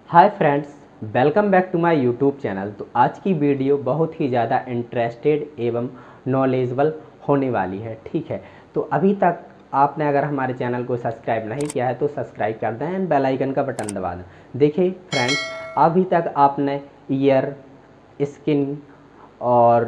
Hi friends, welcome back to my YouTube channel. तो आज की वीडियो बहुत ही ज़्यादा इंटरेस्टेड एवं नॉलेजेबल होने वाली है। ठीक है, तो अभी तक आपने अगर हमारे चैनल को सब्सक्राइब नहीं किया है तो सब्सक्राइब कर दें एंड बेल आइकन का बटन दबा दें। देखिए फ्रेंड्स, अभी तक आपने ईयर, स्किन और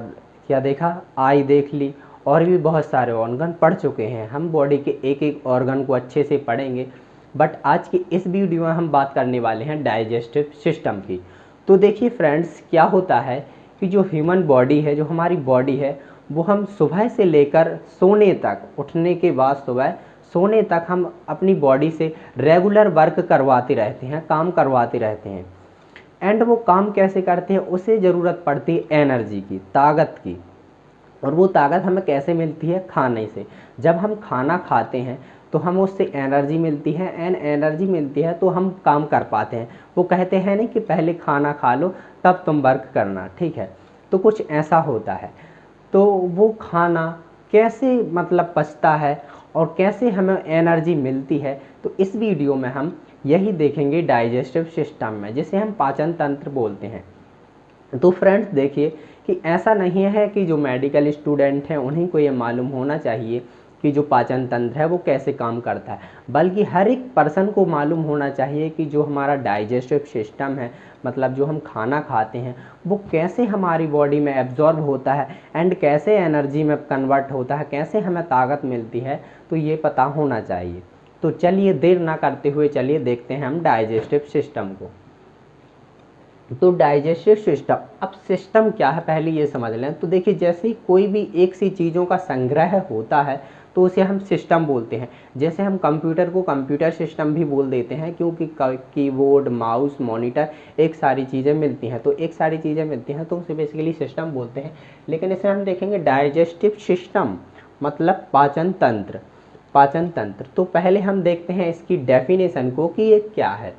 क्या देखा, आई देख ली और भी बहुत सारे ऑर्गन पढ़ चुके हैं। हम बॉडी के एक एक ऑर्गन को अच्छे से पढ़ेंगे, बट आज की इस वीडियो में हम बात करने वाले हैं डाइजेस्टिव सिस्टम की। तो देखिए फ्रेंड्स, क्या होता है कि जो ह्यूमन बॉडी है, जो हमारी बॉडी है, वो हम सुबह से लेकर सोने तक, उठने के बाद सुबह सोने तक हम अपनी बॉडी से रेगुलर वर्क करवाते रहते हैं, काम करवाते रहते हैं। एंड वो काम कैसे करते हैं, उसे ज़रूरत पड़ती है एनर्जी की, ताकत की। और वो ताकत हमें कैसे मिलती है? खाने से। जब हम खाना खाते हैं तो हम उससे एनर्जी मिलती है, एंड एनर्जी मिलती है तो हम काम कर पाते हैं। वो कहते हैं नहीं कि पहले खाना खा लो तब तुम वर्क करना। ठीक है, तो कुछ ऐसा होता है। तो वो खाना कैसे मतलब पचता है और कैसे हमें एनर्जी मिलती है, तो इस वीडियो में हम यही देखेंगे डाइजेस्टिव सिस्टम में, जिसे हम पाचन तंत्र बोलते हैं। तो फ्रेंड्स देखिए कि ऐसा नहीं है कि जो मेडिकल स्टूडेंट हैं उन्हीं को ये मालूम होना चाहिए कि जो पाचन तंत्र है वो कैसे काम करता है, बल्कि हर एक पर्सन को मालूम होना चाहिए कि जो हमारा डाइजेस्टिव सिस्टम है, मतलब जो हम खाना खाते हैं, वो कैसे हमारी बॉडी में एब्जॉर्ब होता है एंड कैसे एनर्जी में कन्वर्ट होता है, कैसे हमें ताकत मिलती है, तो ये पता होना चाहिए। तो चलिए देर ना करते हुए चलिए देखते हैं हम डाइजेस्टिव सिस्टम को। तो डाइजेस्टिव सिस्टम, अब सिस्टम क्या है पहले ये समझ लें। तो देखिए, जैसे ही कोई भी एक सी चीज़ों का संग्रह होता है तो उसे हम सिस्टम बोलते हैं। जैसे हम कंप्यूटर को कंप्यूटर सिस्टम भी बोल देते हैं, क्योंकि कीबोर्ड, माउस, मॉनिटर, एक सारी चीज़ें मिलती हैं। तो एक सारी चीज़ें मिलती हैं तो उसे बेसिकली सिस्टम बोलते हैं। लेकिन इसे हम देखेंगे डाइजेस्टिव सिस्टम मतलब पाचन तंत्र। पाचन तंत्र, तो पहले हम देखते हैं इसकी डेफिनेशन को कि ये क्या है।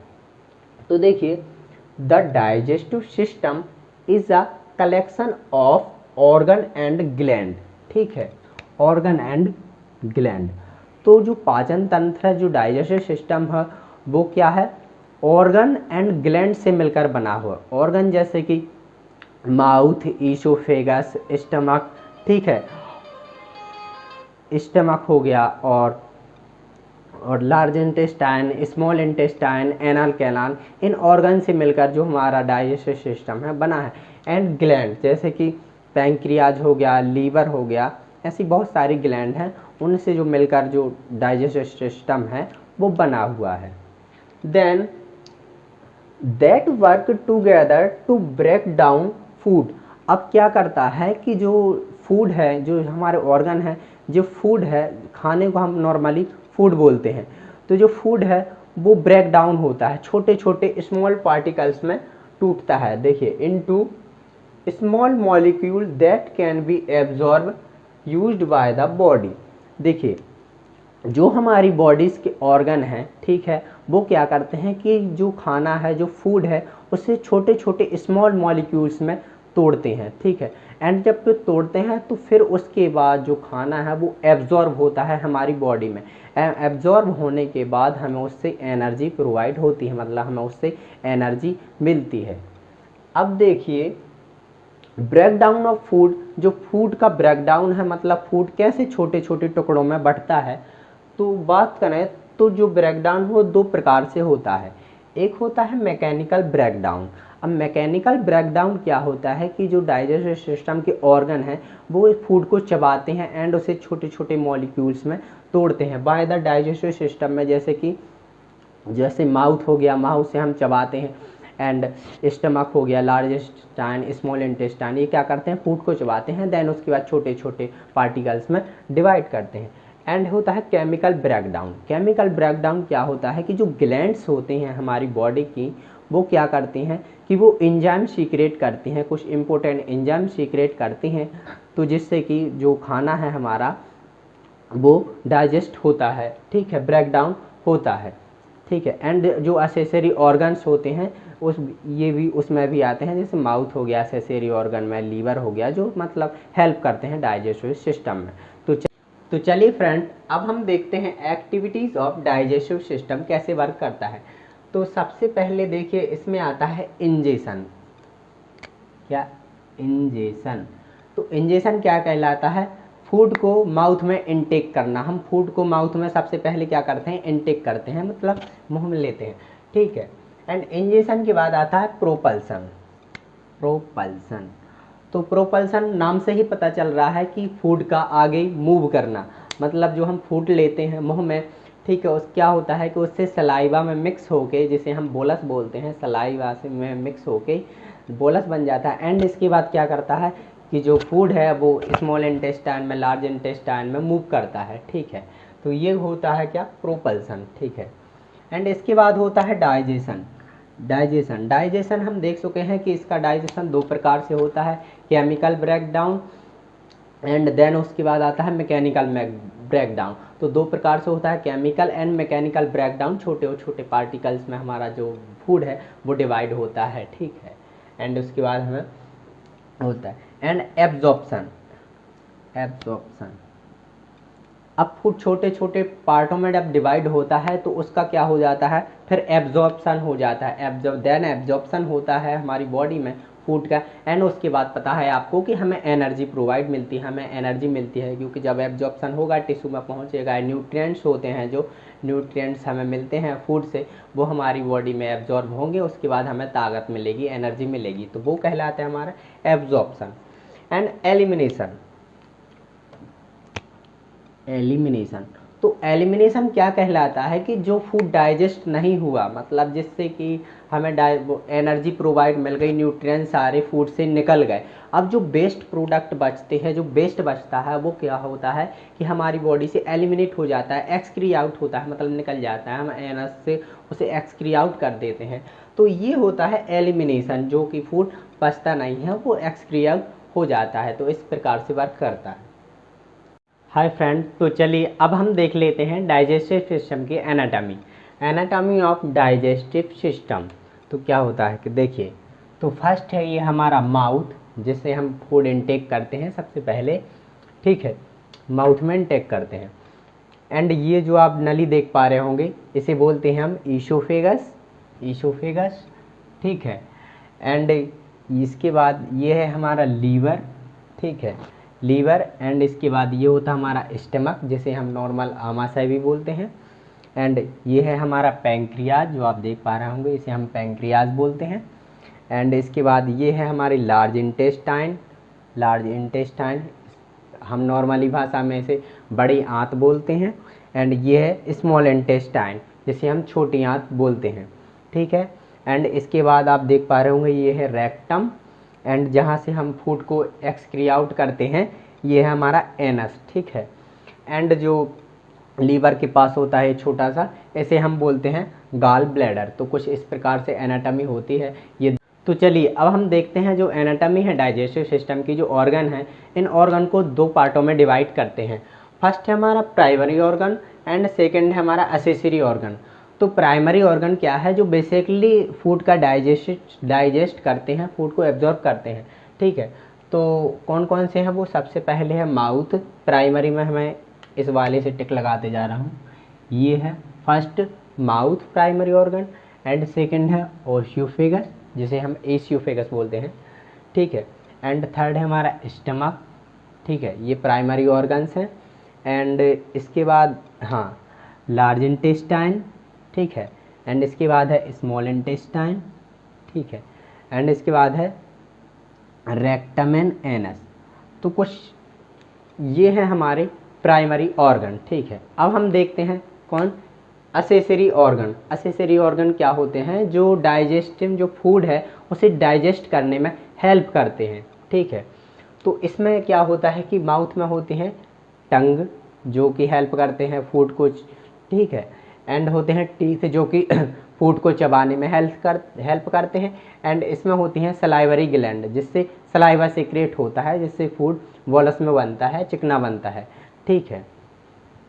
तो देखिए, the digestive system is a collection of organ and gland. ठीक है, ऑर्गन एंड ग्लैंड। तो जो पाचन तंत्र है, जो डाइजेस्टिव सिस्टम है, वो क्या है? ऑर्गन एंड ग्लैंड से मिलकर बना हुआ। ऑर्गन जैसे कि माउथ, ईसोफेगस, स्टमक। ठीक है, स्टमक हो गया, और large intestine, small intestine, anal canal, इन ऑर्गन से मिलकर जो हमारा डाइजेस्टिव सिस्टम है बना है। एंड ग्लैंड जैसे कि पैंक्रियाज हो गया, लीवर हो गया, ऐसी बहुत सारी ग्लैंड हैं, उनसे जो मिलकर जो डाइजेस्टिव सिस्टम है वो बना हुआ है। Then that work together to break down food. अब क्या करता है कि जो फूड है, जो हमारे ऑर्गन है, जो फूड है, खाने को हम नॉर्मली फूड बोलते हैं। तो जो फूड है वो ब्रेक डाउन होता है, छोटे छोटे स्मॉल पार्टिकल्स में टूटता है। देखिए, into small molecule that can be absorb used by the body. देखिए, जो हमारी बॉडीज़ के ऑर्गन हैं, ठीक है, वो क्या करते हैं कि जो खाना है, जो फूड है, उसे छोटे छोटे स्मॉल मॉलिक्यूल्स में तोड़ते हैं। ठीक है, एंड जब तो तोड़ते हैं तो फिर उसके बाद जो खाना है वो एब्जॉर्ब होता है हमारी बॉडी में। एब्जॉर्ब होने के बाद हमें उससे एनर्जी प्रोवाइड होती है, मतलब हमें उससे एनर्जी मिलती है। अब देखिए, ब्रेकडाउन ऑफ फूड, जो फूड का ब्रेकडाउन है, मतलब फूड कैसे छोटे छोटे टुकड़ों में बढ़ता है। तो बात करें तो जो ब्रेकडाउन वो दो प्रकार से होता है। एक होता है मैकेनिकल ब्रेकडाउन। अब मैकेनिकल ब्रेकडाउन क्या होता है कि जो डाइजेस्टिव सिस्टम के ऑर्गन हैं वो इस फूड को चबाते हैं एंड उसे छोटे छोटे मॉलिक्यूल्स में तोड़ते हैं बाय द डाइजेस्टिव सिस्टम में। जैसे कि जैसे माउथ हो गया, माउथ से हम चबाते हैं, एंड स्टमक हो गया, लार्ज इंटेस्टाइन, स्मॉल इंटेस्टाइन, ये क्या करते हैं? फूड को चबाते हैं, देन उसके बाद छोटे छोटे पार्टिकल्स में डिवाइड करते हैं। एंड होता है केमिकल ब्रेकडाउन। केमिकल ब्रेकडाउन क्या होता है कि जो ग्लैंड्स होते हैं हमारी बॉडी की, वो क्या करती हैं कि वो एंजाइम सीक्रेट करती हैं, कुछ इंपॉर्टेंट एंजाइम सीक्रेट करती हैं, तो जिससे कि जो खाना है हमारा वो डाइजेस्ट होता है। ठीक है, ब्रेकडाउन होता है। ठीक है, एंड जो एसेसरी ऑर्गन्स होते हैं उस ये भी उसमें भी आते हैं, जैसे माउथ हो गया एसेसरी ऑर्गन में, लीवर हो गया, जो मतलब हेल्प करते हैं डाइजेस्टिव सिस्टम में। तो चलिए फ्रेंड, अब हम देखते हैं एक्टिविटीज़ ऑफ डाइजेस्टिव सिस्टम कैसे वर्क करता है। तो सबसे पहले देखिए इसमें आता है इंजेशन। क्या? इंजेशन। तो इंजेशन क्या कहलाता है? फूड को माउथ में इनटेक करना। हम फूड को माउथ में सबसे पहले क्या करते हैं? इनटेक करते हैं, मतलब मुंह में लेते हैं, ठीक है। एंड इंजेशन के बाद आता है प्रोपल्सन। प्रोपल्सन, तो प्रोपल्सन नाम से ही पता चल रहा है कि फूड का आगे मूव करना, मतलब जो हम फूड लेते हैं मुंह में, ठीक है, उस क्या होता है कि उससे सलाइवा में मिक्स होके, जिसे हम बोलस बोलते हैं, सलाइवा से में मिक्स होके बोलस बन जाता है। एंड इसके बाद क्या करता है कि जो फूड है वो स्मॉल इंटेस्टाइन में, लार्ज इंटेस्टाइन में मूव करता है, ठीक है। तो ये होता है क्या? प्रोपल्सन, ठीक है। एंड इसके बाद होता है डाइजेशन। डाइजेशन, डाइजेशन हम देख चुके हैं कि इसका डाइजेशन दो प्रकार से होता है, केमिकल ब्रेकडाउन एंड देन उसके बाद आता है मैकेनिकल ब्रेकडाउन। तो दो प्रकार से होता है, केमिकल एंड मैकेनिकल ब्रेकडाउन। छोटे और छोटे पार्टिकल्स में हमारा जो फूड है वो डिवाइड होता है, ठीक है। एंड उसके बाद हमें होता है एंड एब्जॉर्प्शन। एब्जॉर्प्शन, अब फूड छोटे छोटे पार्टों में जब डिवाइड होता है तो उसका क्या हो जाता है? फिर एब्जॉर्प्शन हो जाता है। देन एब्जॉर्प्शन होता है हमारी बॉडी में फूड का। एंड उसके बाद पता है आपको कि हमें एनर्जी प्रोवाइड मिलती है, हमें एनर्जी मिलती है, क्योंकि जब एब्जॉर्प्शन होगा टिश्यू में पहुंचेगा, न्यूट्रिएंट्स होते हैं, जो न्यूट्रिएंट्स हमें मिलते हैं फूड से, वो हमारी बॉडी में एब्जॉर्ब होंगे, उसके बाद हमें ताकत मिलेगी, एनर्जी मिलेगी, तो वो कहलाता है हमारा एब्जॉर्प्शन। And elimination. एलिमिनेशन, तो एलिमिनेशन क्या कहलाता है कि जो फूड डाइजेस्ट नहीं हुआ, मतलब जिससे कि हमें एनर्जी प्रोवाइड मिल गई, न्यूट्रिएंट्स सारे फूड से निकल गए, अब जो वेस्ट प्रोडक्ट बचते हैं, जो वेस्ट बचता है, वो क्या होता है कि हमारी बॉडी से एलिमिनेट हो जाता है, एक्सक्री आउट होता है, मतलब निकल जाता है, हम एनर्स से उसे एक्सक्री आउट कर देते हैं। तो ये होता है एलिमिनेशन, जो कि फूड बचता नहीं है, वो एक्सक्री आउट हो जाता है। तो इस प्रकार से वर्क करता है। हाय फ्रेंड, तो चलिए अब हम देख लेते हैं डाइजेस्टिव सिस्टम की anatomy. Anatomy of digestive system. तो क्या होता है कि देखिए, तो फर्स्ट है ये हमारा माउथ, जिससे हम फूड इनटेक करते हैं सबसे पहले, ठीक है, माउथ में इनटेक करते हैं। एंड ये जो आप नली देख पा रहे होंगे, इसे बोलते हैं हम ईसोफेगस। ईसोफेगस, ठीक है। एंड इसके बाद ये है हमारा लीवर, ठीक है, लीवर। एंड इसके बाद ये होता है हमारा स्टमक, जिसे हम नॉर्मल आमाशय भी बोलते हैं। एंड ये है हमारा पैंक्रियाज, जो आप देख पा रहे होंगे, इसे हम पैंक्रियाज बोलते हैं। एंड इसके बाद ये है हमारी लार्ज इंटेस्टाइन। लार्ज इंटेस्टाइन हम नॉर्मली भाषा में इसे बड़ी आंत बोलते हैं। एंड ये है स्मॉल इंटेस्टाइन, जिसे हम छोटी आंत बोलते हैं, ठीक है। एंड इसके बाद आप देख पा रहे होंगे ये है रेक्टम, एंड जहाँ से हम फूड को एक्सक्री आउट करते हैं, ये है हमारा एनस, ठीक है। एंड जो लीवर के पास होता है छोटा सा, इसे हम बोलते हैं गाल ब्लैडर। तो कुछ इस प्रकार से एनाटॉमी होती है ये। तो चलिए अब हम देखते हैं जो एनाटॉमी है डाइजेस्टिव सिस्टम की, जो ऑर्गन है, इन ऑर्गन को दो पार्टों में डिवाइड करते हैं। फर्स्ट है हमारा प्राइमरी ऑर्गन एंड सेकेंड है हमारा एक्सेसरी ऑर्गन। तो प्राइमरी ऑर्गन क्या है? जो बेसिकली फूड का डाइजेस्ट करते हैं, फूड को एब्जॉर्ब करते हैं, ठीक है। तो कौन कौन से हैं वो? सबसे पहले है माउथ। प्राइमरी में मैं इस वाले से टिक लगाते जा रहा हूँ, ये है first mouth primary organ. And second है ओशियोफेगस, जिसे हम एशियोफेगस बोलते हैं, ठीक है। एंड थर्ड है हमारा स्टमक, ठीक है, ये प्राइमरी ऑर्गन्स हैं। एंड इसके बाद हाँ, लार्ज इंटेस्टाइन, ठीक है। एंड इसके बाद है स्मॉल इंटेस्टाइन, ठीक है। एंड इसके बाद है रेक्टम एंड एनस। तो कुछ ये है हमारे प्राइमरी ऑर्गन, ठीक है। अब हम देखते हैं कौन? Accessory organ. एक्सेसरी ऑर्गन क्या होते हैं? जो डाइजेस्टिव जो फूड है उसे डाइजेस्ट करने में हेल्प करते हैं, ठीक है। तो इसमें क्या होता है कि माउथ में होते हैं टंग, जो कि हेल्प करते हैं फूड को, ठीक है। एंड होते हैं टीथ, जो कि फूड को चबाने में हेल्प करते हैं। एंड इसमें होती हैं सलाइवरी ग्लैंड, जिससे सलाइवा सीक्रेट होता है, जिससे फूड वॉलस में बनता है, चिकना बनता है, ठीक है।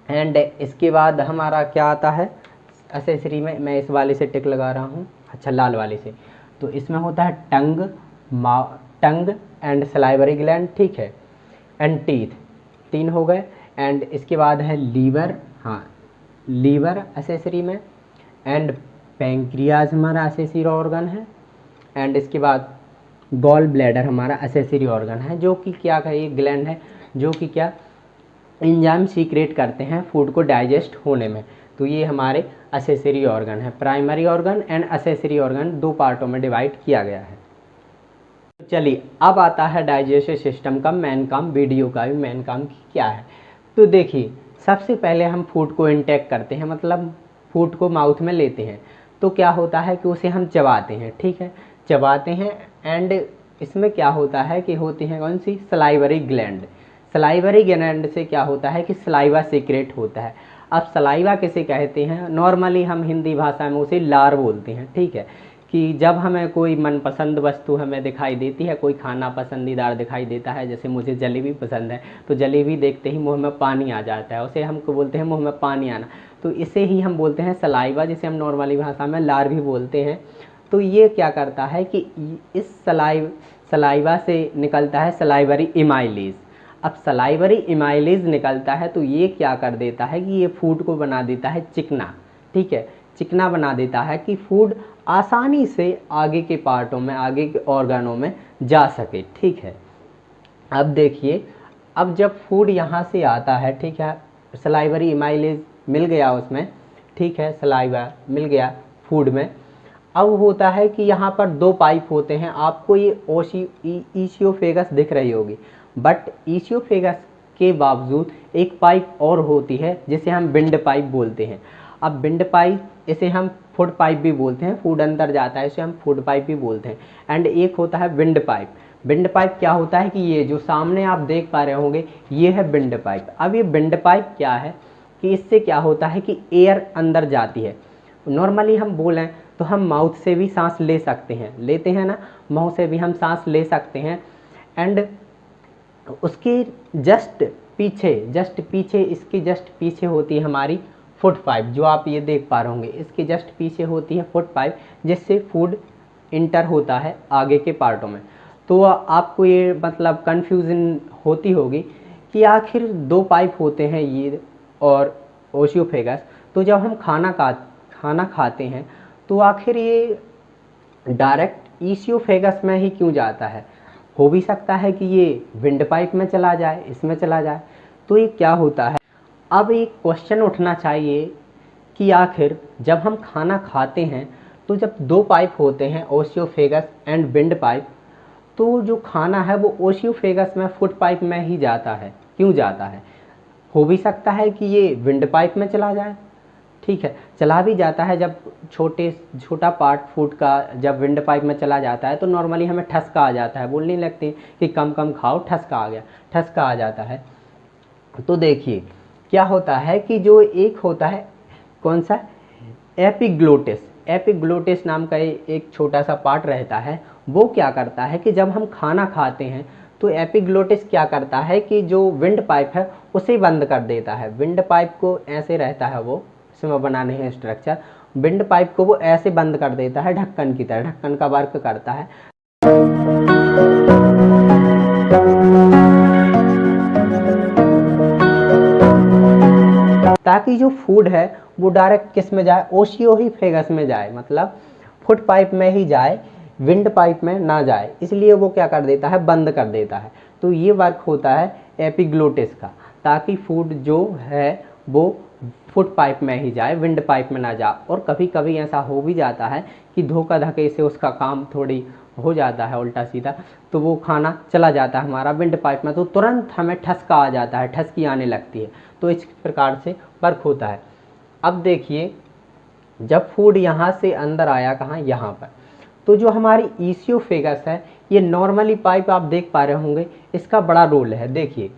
एंड इसके बाद हमारा क्या आता है एक्सेसरी में? मैं इस वाले से टिक लगा रहा हूँ, अच्छा, लाल वाले से। तो इसमें होता है टंग एंड सलाइवरी ग्लैंड, ठीक है। एंड टीथ, तीन हो गए। एंड इसके बाद है लीवर, हाँ, लीवर एक्सेसरी में। एंड पैंक्रियाज हमारा असेसरी ऑर्गन है, एंड इसके बाद गॉल ब्लैडर हमारा असेसरी ऑर्गन है, जो कि क्या है, ये ग्लैंड है जो कि क्या एंजाइम सीक्रेट करते हैं फूड को डाइजेस्ट होने में। तो ये हमारे असेसरी ऑर्गन है। Primary organ and accessory organ दो पार्टों में डिवाइड किया गया है। चलिए अब आता है डाइजेस्टिव सिस्टम का मेन काम, वीडियो का भी मेन काम क्या है। तो देखिए सबसे पहले हम फूड को इंटेक करते हैं, मतलब फूड को माउथ में लेते हैं। तो क्या होता है कि उसे हम चबाते हैं, ठीक है, चबाते हैं। एंड इसमें क्या होता है कि होती है कौन सी, सलाइवरी ग्लैंड। सलाइवरी ग्लैंड से क्या होता है कि सलाइवा सीक्रेट होता है। अब सलाइवा किसे कहते हैं, नॉर्मली हम हिंदी भाषा में उसे लार बोलते हैं, ठीक है, कि जब हमें कोई मनपसंद वस्तु हमें दिखाई देती है, कोई खाना पसंदीदार दिखाई देता है, जैसे मुझे जलेबी पसंद है, तो जलेबी देखते ही मुंह में पानी आ जाता है, उसे हमको बोलते हैं मुंह में पानी आना। तो इसे ही हम बोलते हैं सलाइवा, जिसे हम नॉर्मली भाषा में लार भी बोलते हैं। तो ये क्या करता है कि इस सलाइवा से निकलता है सलाइवरी इमाइलेज। अब सलाइवरी इमाइलेज निकलता है तो ये क्या कर देता है कि ये फूड को बना देता है चिकना, ठीक है, चिकना बना देता है कि फूड आसानी से आगे के पार्टों में, आगे के ऑर्गनों में जा सके, ठीक है। अब देखिए, अब जब फूड यहाँ से आता है, ठीक है, सलाइवरी इमाइलेज मिल गया उसमें, ठीक है, सलाइवा मिल गया फूड में। अब होता है कि यहाँ पर दो पाइप होते हैं, आपको ये ईसियोफेगस दिख रही होगी, बट ईसियोफेगस के बावजूद एक पाइप और होती है जिसे हम विंड पाइप बोलते हैं। अब विंड पाइप, इसे हम फूड पाइप भी बोलते हैं, फूड अंदर जाता है इसे हम फूड पाइप भी बोलते हैं। एंड एक होता है विंड पाइप। विंड पाइप क्या होता है कि ये जो सामने आप देख पा रहे होंगे ये है विंड पाइप। अब ये विंड पाइप क्या है कि इससे क्या होता है कि एयर अंदर जाती है। नॉर्मली हम बोलें तो हम माउथ से भी सांस ले सकते हैं, लेते हैं ना, माउथ से भी हम सांस ले सकते हैं। एंड उसके जस्ट पीछे इसके जस्ट पीछे होती है हमारी फूड पाइप, जो आप ये देख पा रहे होंगे, इसके जस्ट पीछे होती है फूड पाइप, जिससे फूड इंटर होता है आगे के पार्टों में। तो आपको ये मतलब कन्फ्यूजन होती होगी कि आखिर दो पाइप होते हैं ये और ओशियोफेगस, तो जब हम खाना खाते हैं तो आखिर ये डायरेक्ट ईसियोफेगस में ही क्यों जाता है। हो भी सकता है कि ये विंड पाइप में चला जाए, इसमें चला जाए। तो ये क्या होता है, अब एक क्वेश्चन उठना चाहिए कि आखिर जब हम खाना खाते हैं तो जब दो पाइप होते हैं, ओशियोफेगस एंड विंड पाइप, तो जो खाना है वो ओशियोफेगस में फूड पाइप में ही जाता है, क्यों जाता है। हो भी सकता है कि ये विंड पाइप में चला जाए, ठीक है, चला भी जाता है। जब छोटा पार्ट फूड का जब विंड पाइप में चला जाता है तो नॉर्मली हमें ठसका आ जाता है, बोलने लगते हैं कि कम कम खाओ, ठसका आ गया, ठसका आ जाता है। तो देखिए क्या होता है कि जो एक होता है कौन सा, एपिग्लोटिस नाम का एक छोटा सा पार्ट रहता है। वो क्या करता है कि जब हम खाना खाते हैं तो एपिग्लोटिस क्या करता है कि जो विंड पाइप है उसे बंद कर देता है। विंड पाइप को ऐसे रहता है, वो इसमें बनाने हैं स्ट्रक्चर, विंड पाइप को वो ऐसे बंद कर देता है ढक्कन की तरह, ढक्कन का वर्क करता है। ताकि जो फूड है वो डायरेक्ट किस में जाए, ओशियोफेगस में जाए, मतलब फूड पाइप में ही जाए, विंड पाइप में ना जाए, इसलिए वो क्या कर देता है, बंद कर देता है। तो ये वर्क होता है एपिग्लोटिस का, ताकि फूड जो है वो फूड पाइप में ही जाए, विंड पाइप में ना जाए। और कभी कभी ऐसा हो भी जाता है कि धोखा धड़ी से उसका काम थोड़ी हो जाता है उल्टा सीधा, तो वो खाना चला जाता है हमारा विंड पाइप में, तो तुरंत हमें ठसका आ जाता है, ठसकी आने लगती है। तो इस प्रकार से वर्क होता है। अब देखिए जब फूड यहाँ से अंदर आया, कहाँ, यहाँ पर, तो जो हमारी ईसियोफेगस है, ये नॉर्मली पाइप आप देख पा रहे होंगे, इसका बड़ा रोल है। देखिए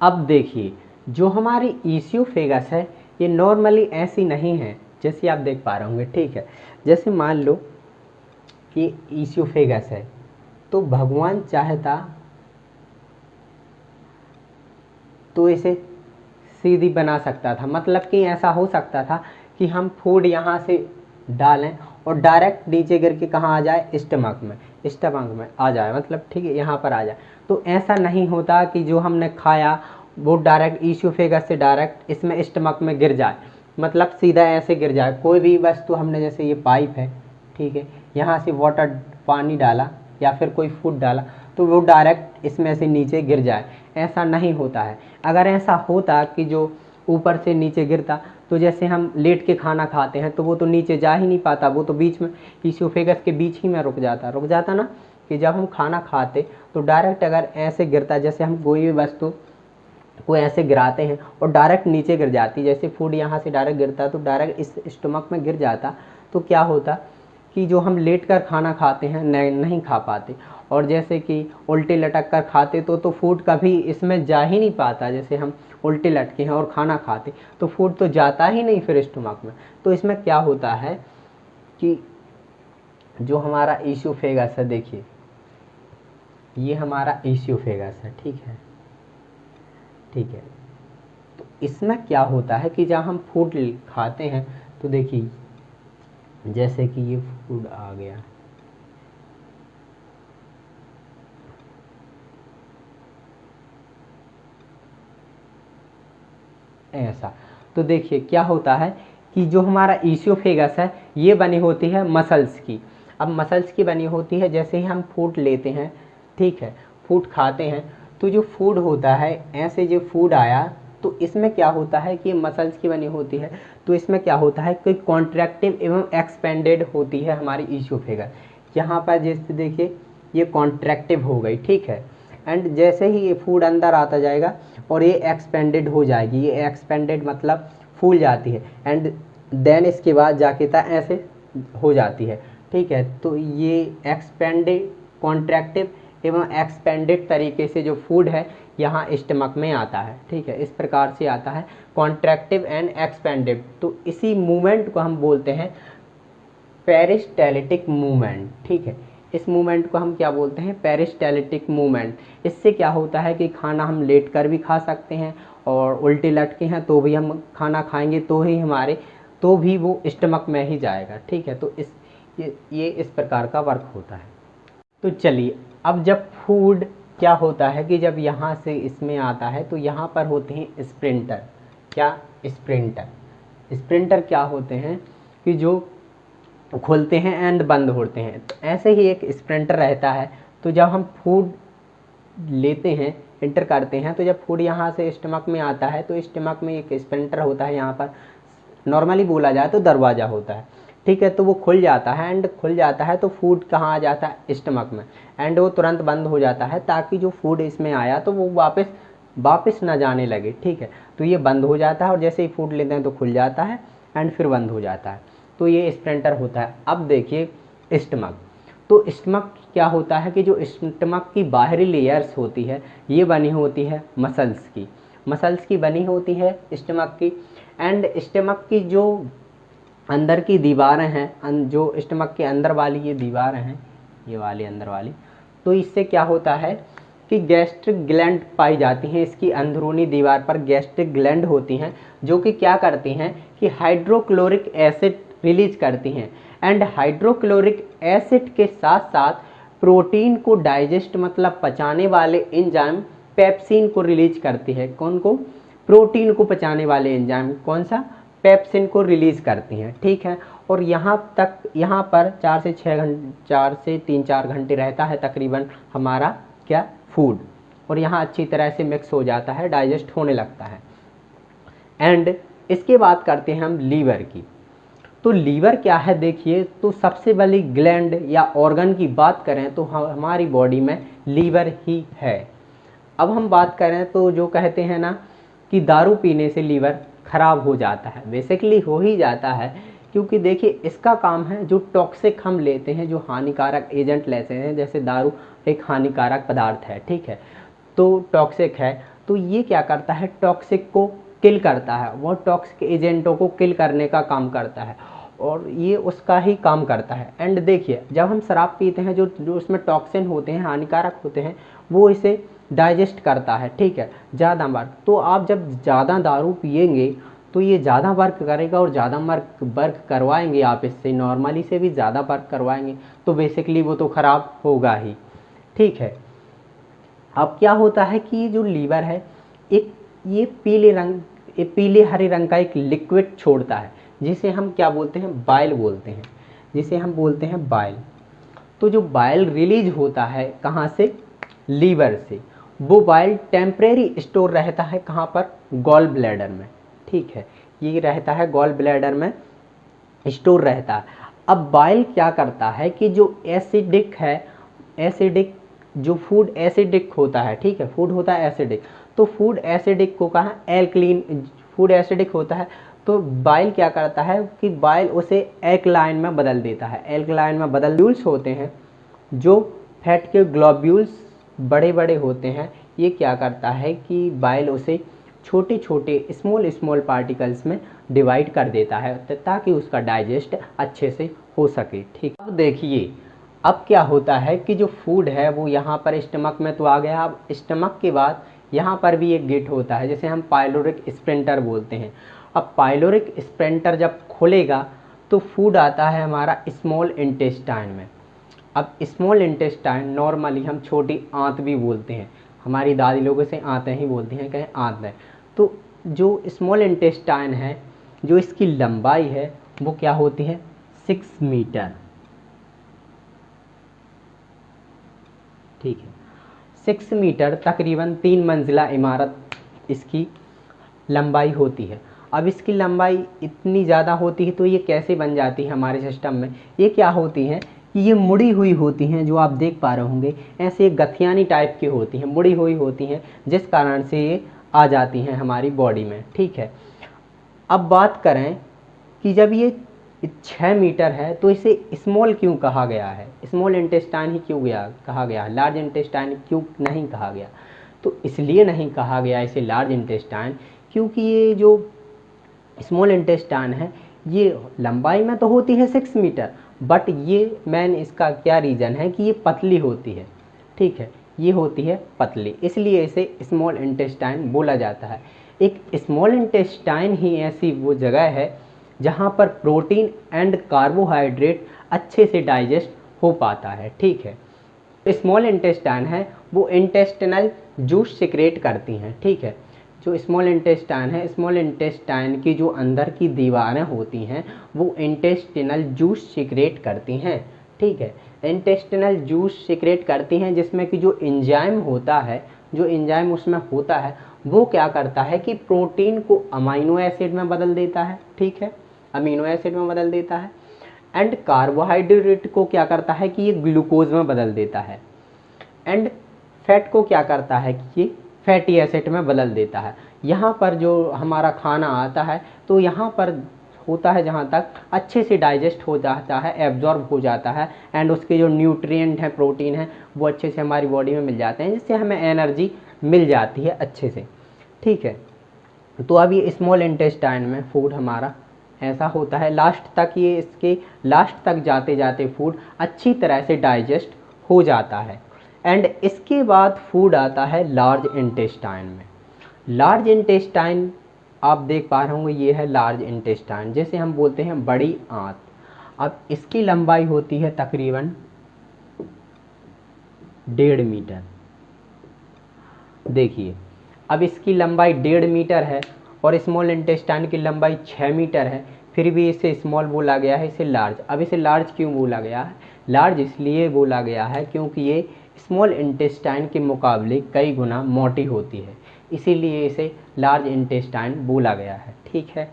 अब देखिए जो हमारी ईसियोफेगस है ये नॉर्मली ऐसी नहीं है जैसे आप देख पा रहे होंगे, ठीक है। जैसे मान लो कि ईसियोफेगस है, तो भगवान चाहता तो इसे सीधी बना सकता था, मतलब कि ऐसा हो सकता था कि हम फूड यहाँ से डालें और डायरेक्ट नीचे गिर के कहाँ आ जाए, स्टमक में आ जाए, मतलब ठीक है, यहाँ पर आ जाए। तो ऐसा नहीं होता कि जो हमने खाया वो डायरेक्ट ईसियोफेगस से डायरेक्ट इसमें स्टमक में गिर जाए, मतलब सीधा ऐसे गिर जाए। कोई भी वस्तु हमने, जैसे ये पाइप है, ठीक है, यहाँ से वाटर पानी डाला या फिर कोई फूड डाला तो वो डायरेक्ट इसमें से नीचे गिर जाए, ऐसा नहीं होता है। अगर ऐसा होता कि जो ऊपर से नीचे गिरता, तो जैसे हम लेट के खाना खाते हैं तो वो तो नीचे जा ही नहीं पाता, वो तो बीच में ईसोफेगस के बीच ही में रुक जाता ना, कि जब हम खाना खाते तो डायरेक्ट अगर ऐसे गिरता, जैसे हम कोई भी वस्तु को ऐसे गिराते हैं और डायरेक्ट नीचे गिर जाती, जैसे फूड यहाँ से डायरेक्ट गिरता तो डायरेक्ट इस स्टमक में गिर जाता, तो क्या होता कि जो हम लेट कर खाना खाते हैं नहीं खा पाते, और जैसे कि उल्टे लटक कर खाते तो फूड कभी इसमें जा ही नहीं पाता। जैसे हम उल्टे लटके हैं और खाना खाते तो फूड तो जाता ही नहीं फिर स्टमक में। तो इसमें क्या होता है कि जो हमारा ईसोफेगस है, देखिए ये हमारा ईसोफेगस है, ठीक है, तो इसमें क्या होता है कि जब हम फूड खाते हैं तो देखिए जैसे कि ये फूड आ गया, ऐसा, तो देखिए क्या होता है कि जो हमारा ईसोफेगस है ये बनी होती है मसल्स की। अब मसल्स की बनी होती है, जैसे ही हम फूड लेते हैं, ठीक है, फूड खाते हैं, तो जो फूड होता है ऐसे जो फूड आया तो इसमें क्या होता है कि मसल्स की बनी होती है, तो इसमें क्या होता है कि कॉन्ट्रैक्टिव एवं एक्सपेंडेड होती है हमारी ईसोफेगस। यहाँ पर जैसे देखिए ये कॉन्ट्रैक्टिव हो गई, ठीक है, एंड जैसे ही ये फूड अंदर आता जाएगा और ये एक्सपेंडेड हो जाएगी, ये एक्सपेंडेड मतलब फूल जाती है, एंड देन इसके बाद जाके ऐसे हो जाती है, ठीक है। तो ये एक्सपेंडेड, कॉन्ट्रैक्टिव एवं एक्सपेंडेड तरीके से जो फूड है यहाँ स्टमक में आता है, ठीक है, इस प्रकार से आता है कॉन्ट्रैक्टिव एंड एक्सपेंडेड। तो इसी मूवमेंट को हम बोलते हैं पेरिस्टाल्टिक मूवमेंट, ठीक है, इस मूवमेंट को हम क्या बोलते हैं, पेरिस्टाल्टिक मूवमेंट। इससे क्या होता है कि खाना हम लेट कर भी खा सकते हैं और उल्टे लटके हैं तो भी हम खाना खाएंगे तो भी वो स्टमक में ही जाएगा, ठीक है। तो ये इस प्रकार का वर्क होता है। तो चलिए, अब जब फूड क्या होता है कि जब यहाँ से इसमें आता है तो यहाँ पर होते हैं स्प्रिंटर। क्या? स्प्रिंटर क्या होते हैं कि जो खोलते हैं एंड बंद होते हैं। तो ऐसे ही एक स्प्रिंटर रहता है। तो जब हम फूड लेते हैं, एंटर करते हैं, तो जब फूड यहाँ से स्टमक में आता है तो स्टमक में एक स्प्रिंटर होता है, यहाँ पर नॉर्मली बोला जाए तो दरवाज़ा होता है, ठीक है। तो वो खुल जाता है, एंड खुल जाता है तो फूड कहाँ आ जाता है, स्टमक में, एंड वो तुरंत बंद हो जाता है ताकि जो फूड इसमें आया तो वो वापस ना जाने लगे, ठीक है। तो ये बंद हो जाता है और जैसे ही फूड लेते हैं तो खुल जाता है एंड फिर बंद हो जाता है। तो ये स्प्रिंटर होता है। अब देखिए स्टमक। तो स्टमक क्या होता है कि जो स्टमक की बाहरी लेयर्स होती है ये बनी होती है मसल्स की बनी होती है स्टमक की, एंड स्टमक की जो अंदर की दीवारें हैं, जो स्टमक के अंदर वाली ये दीवारें हैं, ये वाली अंदर वाली, तो इससे क्या होता है कि गैस्ट्रिक ग्लैंड पाई जाती हैं। इसकी अंदरूनी दीवार पर गैस्ट्रिक ग्लैंड होती हैं जो कि क्या करती हैं कि हाइड्रोक्लोरिक एसिड रिलीज करती हैं, एंड हाइड्रोक्लोरिक एसिड के साथ साथ प्रोटीन को डाइजेस्ट मतलब पचाने वाले एंजाइम पेप्सिन को रिलीज करती है। कौन को? प्रोटीन को पचाने वाले एंजाइम, कौन सा? पेप्सिन को रिलीज करती हैं, ठीक है। और यहाँ पर 4 से 3-4 घंटे रहता है तकरीबन हमारा क्या, फूड, और यहाँ अच्छी तरह से मिक्स हो जाता है, डाइजेस्ट होने लगता है। एंड इसके बात करते हैं हम लीवर की। तो लीवर क्या है, देखिए, तो सबसे बड़ी ग्लैंड या ऑर्गन की बात करें तो हमारी बॉडी में लीवर ही है। अब हम बात करें तो जो कहते हैं ना कि दारू पीने से लीवर खराब हो जाता है, बेसिकली हो ही जाता है, क्योंकि देखिए इसका काम है जो टॉक्सिक हम लेते हैं, जो हानिकारक एजेंट लेते हैं, जैसे दारू एक हानिकारक पदार्थ है, ठीक है, तो टॉक्सिक है, तो ये क्या करता है, टॉक्सिक को किल करता है, वो टॉक्सिक एजेंटों को किल करने का काम करता है और ये उसका ही काम करता है। एंड देखिए जब हम शराब पीते हैं, जो उसमें टॉक्सिन होते हैं, हानिकारक होते हैं, वो इसे डाइजेस्ट करता है, ठीक है, ज़्यादा वर्क। तो आप जब ज़्यादा दारू पिएंगे तो ये ज़्यादा वर्क करेगा और ज़्यादा वर्क करवाएंगे आप इससे, नॉर्मली से भी ज़्यादा वर्क करवाएंगे, तो बेसिकली वो तो ख़राब होगा ही, ठीक है। अब क्या होता है कि जो लीवर है ये ये पीले हरे रंग का एक लिक्विड छोड़ता है, जिसे हम क्या बोलते हैं, बाइल बोलते हैं, जिसे हम बोलते हैं बाइल। तो जो बाइल रिलीज होता है कहाँ से, लीवर से, वो बाइल टेम्परेरी स्टोर रहता है कहाँ पर, गॉल ब्लैडर में। ठीक है, ये रहता है गॉल ब्लैडर में स्टोर रहता है। अब बाइल क्या करता है कि जो एसिडिक है, एसिडिक जो फूड एसिडिक होता है, ठीक है, फूड होता है एसिडिक, तो फूड एसिडिक को कहा एल्कलीन, फूड एसिडिक होता है, तो बाइल क्या करता है कि बाइल उसे एल्कलाइन में बदल देता है। एल्कलाइन में बदल ग्लोब्यूल्स होते हैं, जो फैट के ग्लोब्यूल्स बड़े बड़े होते हैं, ये क्या करता है कि बाइल उसे छोटे छोटे स्मॉल स्मॉल पार्टिकल्स में डिवाइड कर देता है ताकि उसका डाइजेस्ट अच्छे से हो सके। ठीक, अब देखिए अब क्या होता है कि जो फूड है वो यहाँ पर स्टमक में तो आ गया। अब स्टमक के बाद यहाँ पर भी एक गेट होता है जिसे हम पाइलोरिक स्फिंक्टर बोलते हैं। अब पाइलोरिक स्फिंक्टर जब खुलेगा तो फूड आता है हमारा स्मॉल इंटेस्टाइन में। अब स्मॉल इंटेस्टाइन नॉर्मली हम छोटी आंत भी बोलते हैं, हमारी दादी लोगों से आंतें ही बोलती हैं, कहें आंत है। तो जो स्मॉल इंटेस्टाइन है, जो इसकी लंबाई है वो क्या होती है, 6 मीटर। ठीक है, 6 मीटर तकरीबन 3 मंजिला इमारत इसकी लंबाई होती है। अब इसकी लंबाई इतनी ज़्यादा होती है तो ये कैसे बन जाती है हमारे सिस्टम में, ये क्या होती हैं कि ये मुड़ी हुई होती हैं, जो आप देख पा रहे होंगे ऐसे गठियानी टाइप की होती हैं, मुड़ी हुई होती हैं, जिस कारण से ये आ जाती हैं हमारी बॉडी में। ठीक है, अब बात करें कि जब ये 6 मीटर है तो इसे स्मॉल क्यों कहा गया है, स्मॉल इंटेस्टाइन ही क्यों कहा गया है, लार्ज इंटेस्टाइन क्यों नहीं कहा गया। तो इसलिए नहीं कहा गया इसे लार्ज इंटेस्टाइन क्योंकि ये जो स्मॉल इंटेस्टाइन है ये लंबाई में तो होती है 6 मीटर, बट ये मेन इसका क्या रीज़न है कि ये पतली होती है। ठीक है, ये होती है पतली, इसलिए इसे स्मॉल इंटेस्टाइन बोला जाता है। एक स्मॉल इंटेस्टाइन ही ऐसी वो जगह है जहाँ पर प्रोटीन एंड कार्बोहाइड्रेट अच्छे से डाइजेस्ट हो पाता है। ठीक है, स्मॉल इंटेस्टाइन है वो इंटेस्टिनल जूस सिक्रेट करती हैं। ठीक है, जो स्मॉल इंटेस्टाइन है, स्मॉल इंटेस्टाइन की जो अंदर की दीवारें होती हैं वो इंटेस्टिनल जूस सिक्रेट करती हैं। ठीक है, इंटेस्टिनल जूस सिक्रेट करती हैं जिसमें कि जो एंजाइम होता है, जो एंजाइम उसमें होता है वो क्या करता है कि प्रोटीन को अमीनो एसिड में बदल देता है। ठीक है, अमीनो एसिड में बदल देता है, एंड कार्बोहाइड्रेट को क्या करता है कि ये ग्लूकोज में बदल देता है, एंड फैट को क्या करता है कि ये फैटी एसिड में बदल देता है। यहाँ पर जो हमारा खाना आता है तो यहाँ पर होता है जहाँ तक अच्छे से डाइजेस्ट हो जाता है, एब्जॉर्ब हो जाता है, एंड उसके जो न्यूट्रिएंट हैं, प्रोटीन है, वो अच्छे से हमारी बॉडी में मिल जाते हैं, जिससे हमें एनर्जी मिल जाती है अच्छे से। ठीक है, तो अब ये स्मॉल इंटेस्टाइन में फूड हमारा ऐसा होता है, लास्ट तक ये इसके लास्ट तक जाते जाते फूड अच्छी तरह से डाइजेस्ट हो जाता है, एंड इसके बाद फूड आता है लार्ज इंटेस्टाइन में। लार्ज इंटेस्टाइन आप देख पा रहे होंगे, ये है लार्ज इंटेस्टाइन, जैसे हम बोलते हैं बड़ी आंत। अब इसकी लंबाई होती है तकरीबन 1.5 मीटर। देखिए, अब इसकी लंबाई 1.5 मीटर है और स्मॉल इंटेस्टाइन की लंबाई 6 मीटर है, फिर भी इसे स्मॉल बोला गया है, इसे लार्ज। अब इसे लार्ज क्यों बोला गया है, लार्ज इसलिए बोला गया है क्योंकि ये स्मॉल इंटेस्टाइन के मुकाबले कई गुना मोटी होती है, इसीलिए इसे लार्ज इंटेस्टाइन बोला गया है। ठीक है,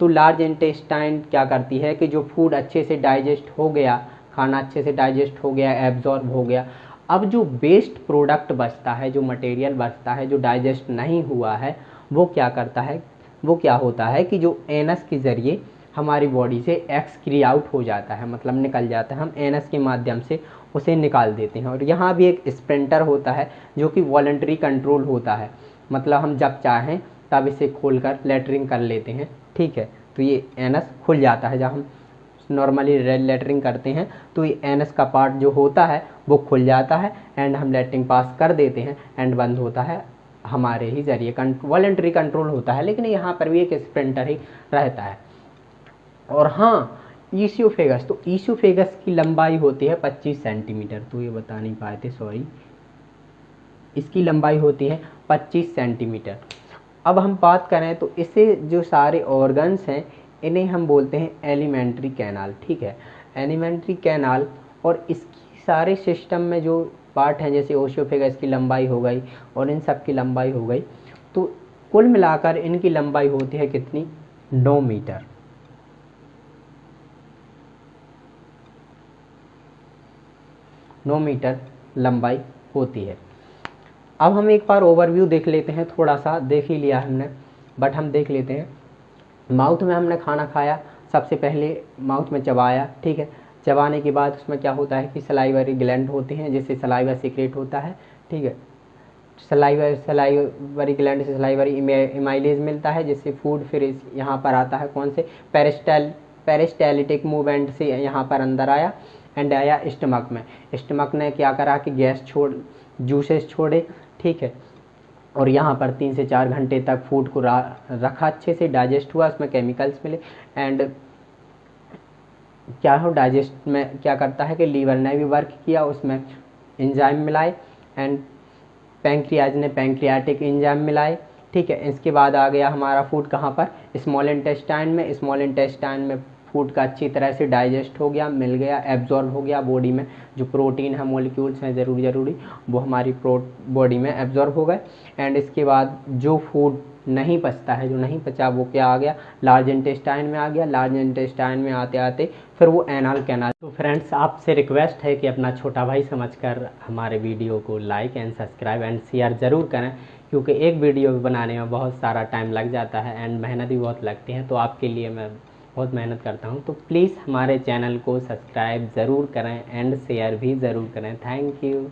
तो लार्ज इंटेस्टाइन क्या करती है कि जो फूड अच्छे से डाइजेस्ट हो गया, खाना अच्छे से डाइजेस्ट हो गया, एब्जॉर्ब हो गया, अब जो वेस्ट प्रोडक्ट बचता है, जो मटेरियल बचता है, जो डाइजेस्ट नहीं हुआ है, वो क्या करता है, वो क्या होता है कि जो एनस के ज़रिए हमारी बॉडी से एक्सक्री आउट हो जाता है, मतलब निकल जाता है, हम एनस के माध्यम से उसे निकाल देते हैं। और यहाँ भी एक स्प्रिंटर होता है जो कि वॉलंटरी कंट्रोल होता है, मतलब हम जब चाहें तब इसे खोलकर लेटरिंग कर लेते हैं। ठीक है, तो ये एनस खुल जाता है, जब हम नॉर्मली लेटरिंग करते हैं तो ये एनस का पार्ट जो होता है वो खुल जाता है, एंड हम लेटरिंग पास कर देते हैं, एंड बंद होता है हमारे ही ज़रिए, वॉलंटरी कंट्रोल होता है, लेकिन यहाँ पर भी एक स्प्रिंटर ही रहता है। और हाँ, ईसोफेगस, तो ईसोफेगस की लंबाई होती है 25 सेंटीमीटर, तो ये बता नहीं पाए थे, सॉरी, इसकी लंबाई होती है 25 सेंटीमीटर। अब हम बात करें तो इससे जो सारे ऑर्गन्स हैं इन्हें हम बोलते हैं एलिमेंट्री कैनाल, ठीक है। एलिमेंट्री कैनाल, और इसकी सारे सिस्टम में जो पार्ट हैं जैसे ओशियोफेगस की लंबाई हो गई और इन सब की लंबाई हो गई, तो कुल मिलाकर इनकी लंबाई होती है कितनी, 9 मीटर। 9 मीटर लंबाई होती है। अब हम एक बार ओवरव्यू देख लेते हैं, थोड़ा सा देख ही लिया हमने, बट हम देख लेते हैं। माउथ में हमने खाना खाया, सबसे पहले माउथ में चबाया, ठीक है। चबाने के बाद उसमें क्या होता है कि सलाइवरी ग्लैंड होते हैं जिससे सलाइवा सीक्रेट होता है, ठीक है। सलाइवरी ग्लैंड से सलाइवरी इमाइलेज मिलता है जिससे फूड फिर यहाँ पर आता है, कौन से, पेरिस्टालिटिक मूवमेंट से यहाँ पर अंदर आया एंड आया स्टमक में। स्टमक ने क्या करा कि गैस जूसेस छोड़े, ठीक है। और यहाँ पर 3 से 4 घंटे तक फूड को रखा, अच्छे से डाइजेस्ट हुआ, उसमें केमिकल्स मिले एंड क्या हो, डाइजेस्ट में क्या करता है कि लीवर ने भी वर्क किया, उसमें एंजाइम मिलाए एंड पैंक्रियाज ने पैंक्रियाटिक एंजाइम मिलाए, ठीक है। इसके बाद आ गया हमारा फूड कहाँ पर, स्मॉल इंटेस्टाइन में। स्मॉल इंटेस्टाइन में फूड का अच्छी तरह से डाइजेस्ट हो गया, मिल गया, एब्जॉर्ब हो गया बॉडी में। जो प्रोटीन है, मॉलिक्यूल्स हैं ज़रूरी वो हमारी बॉडी में एब्जॉर्ब हो गए। एंड इसके बाद जो फूड नहीं पचता है, जो नहीं पचा, वो क्या आ गया, लार्ज इंटेस्टाइन में आ गया। लार्ज इंटेस्टाइन में आते आते फिर वो एनल कैनाल। तो फ्रेंड्स, आपसे रिक्वेस्ट है कि अपना छोटा भाई समझकर हमारे वीडियो को like and subscribe and share ज़रूर करें, क्योंकि एक वीडियो बनाने में बहुत सारा टाइम लग जाता है एंड मेहनत भी बहुत लगती है। तो आपके लिए मैं बहुत मेहनत करता हूँ, तो प्लीज़ हमारे चैनल को सब्सक्राइब ज़रूर करें एंड शेयर भी ज़रूर करें। Thank you.